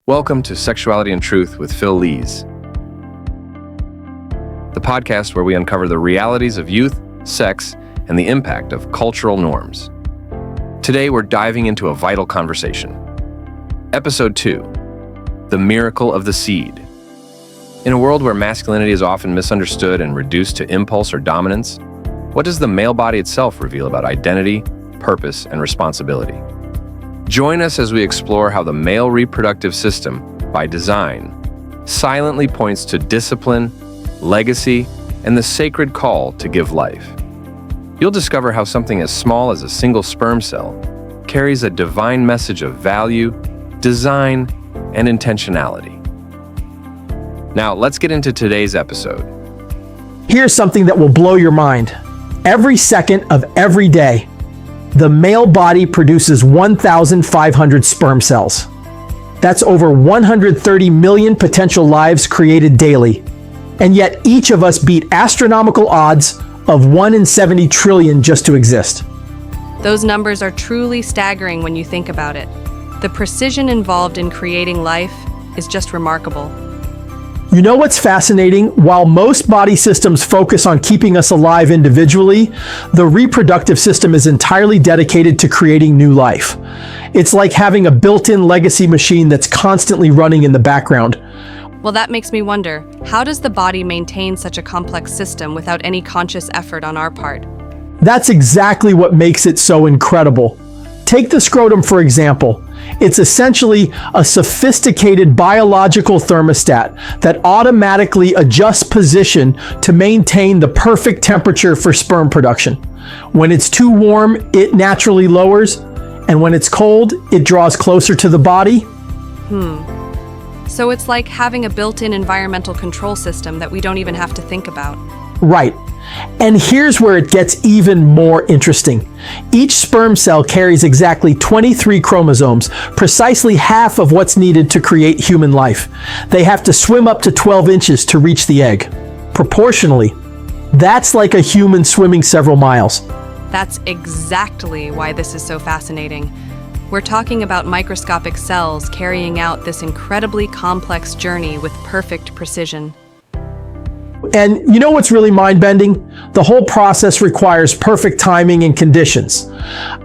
Welcome to Sexuality and Truth with Phil Lees, the podcast where we uncover the realities of youth, sex, and the impact of cultural norms. Today, we're diving into a vital conversation. Episode 2, The Miracle of the Seed. In a world where masculinity is often misunderstood and reduced to impulse or dominance, what does the male body itself reveal about identity, purpose, and responsibility? Join us as we explore how the male reproductive system, by design, silently points to discipline, legacy, and the sacred call to give life. You'll discover how something as small as a single sperm cell carries a divine message of value, design, and intentionality. Now, let's get into today's episode. Here's something that will blow your mind. Every second of every day, the male body produces 1,500 sperm cells. That's over 130 million potential lives created daily. And yet each of us beat astronomical odds of 1 in 70 trillion just to exist. Those numbers are truly staggering when you think about it. The precision involved in creating life is just remarkable. You know what's fascinating? While most body systems focus on keeping us alive individually, the reproductive system is entirely dedicated to creating new life. It's like having a built-in legacy machine that's constantly running in the background. Well, that makes me wonder, how does the body maintain such a complex system without any conscious effort on our part? That's exactly what makes it so incredible. Take the scrotum, for example. It's essentially a sophisticated biological thermostat that automatically adjusts position to maintain the perfect temperature for sperm production. When it's too warm, it naturally lowers, and when it's cold, it draws closer to the body. So it's like having a built-in environmental control system that we don't even have to think about. Right. And here's where it gets even more interesting. Each sperm cell carries exactly 23 chromosomes, precisely half of what's needed to create human life. They have to swim up to 12 inches to reach the egg. Proportionally, that's like a human swimming several miles. That's exactly why this is so fascinating. We're talking about microscopic cells carrying out this incredibly complex journey with perfect precision. And you know what's really mind-bending? The whole process requires perfect timing and conditions.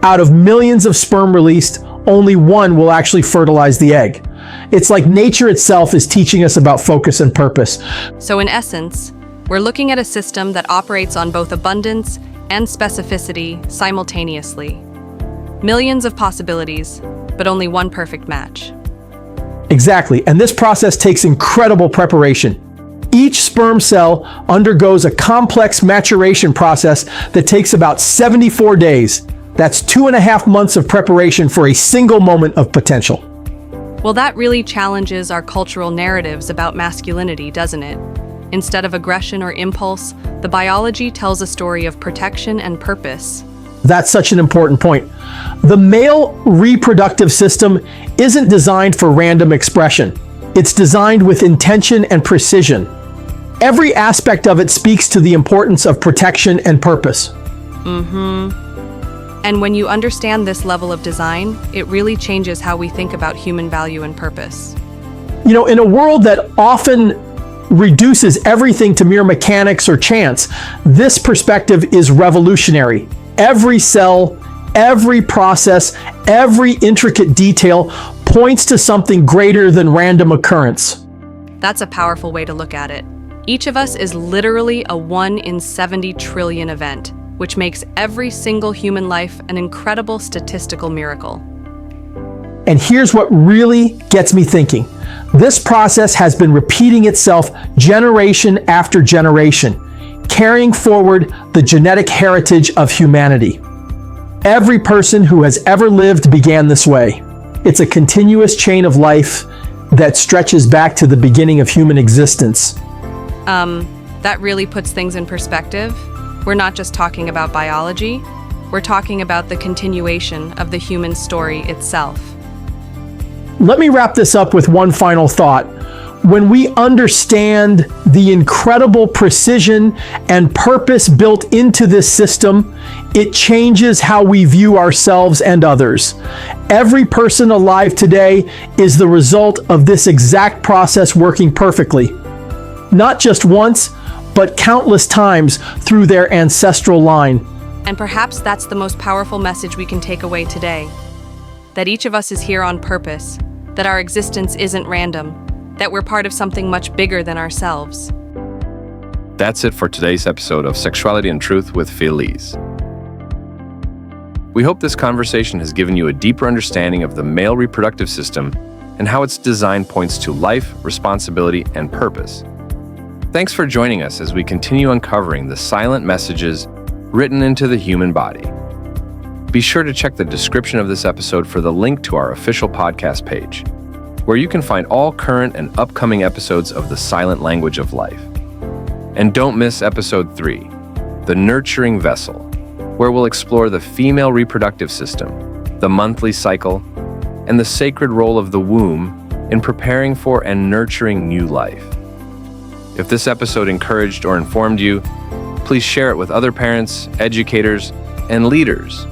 Out of millions of sperm released, only one will actually fertilize the egg. It's like nature itself is teaching us about focus and purpose. So in essence, we're looking at a system that operates on both abundance and specificity simultaneously. Millions of possibilities, but only one perfect match. Exactly, and this process takes incredible preparation. Each sperm cell undergoes a complex maturation process that takes about 74 days. That's 2.5 months of preparation for a single moment of potential. Well, that really challenges our cultural narratives about masculinity, doesn't it? Instead of aggression or impulse, the biology tells a story of protection and purpose. That's such an important point. The male reproductive system isn't designed for random expression. It's designed with intention and precision. Every aspect of it speaks to the importance of protection and purpose. And when you understand this level of design, it really changes how we think about human value and purpose. You know, in a world that often reduces everything to mere mechanics or chance, this perspective is revolutionary. Every cell, every process, every intricate detail points to something greater than random occurrence. That's a powerful way to look at it. Each of us is literally a 1 in 70 trillion event, which makes every single human life an incredible statistical miracle. And here's what really gets me thinking. This process has been repeating itself generation after generation, carrying forward the genetic heritage of humanity. Every person who has ever lived began this way. It's a continuous chain of life that stretches back to the beginning of human existence. That really puts things in perspective. We're not just talking about biology, we're talking about the continuation of the human story itself. Let me wrap this up with one final thought. When we understand the incredible precision and purpose built into this system, it changes how we view ourselves and others. Every person alive today is the result of this exact process working perfectly. Not just once, but countless times through their ancestral line. And perhaps that's the most powerful message we can take away today. That each of us is here on purpose, that our existence isn't random, that we're part of something much bigger than ourselves. That's it for today's episode of Sexuality and Truth with Feliz. We hope this conversation has given you a deeper understanding of the male reproductive system and how its design points to life, responsibility, and purpose. Thanks for joining us as we continue uncovering the silent messages written into the human body. Be sure to check the description of this episode for the link to our official podcast page, where you can find all current and upcoming episodes of The Silent Language of Life. And don't miss episode 3, The Nurturing Vessel, where we'll explore the female reproductive system, the monthly cycle, and the sacred role of the womb in preparing for and nurturing new life. If this episode encouraged or informed you, please share it with other parents, educators, and leaders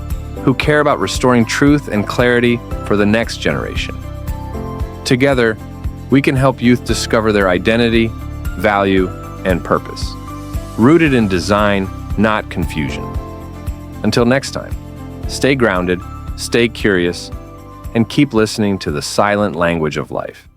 who care about restoring truth and clarity for the next generation. Together, we can help youth discover their identity, value, and purpose, rooted in design, not confusion. Until next time, stay grounded, stay curious, and keep listening to the silent language of life.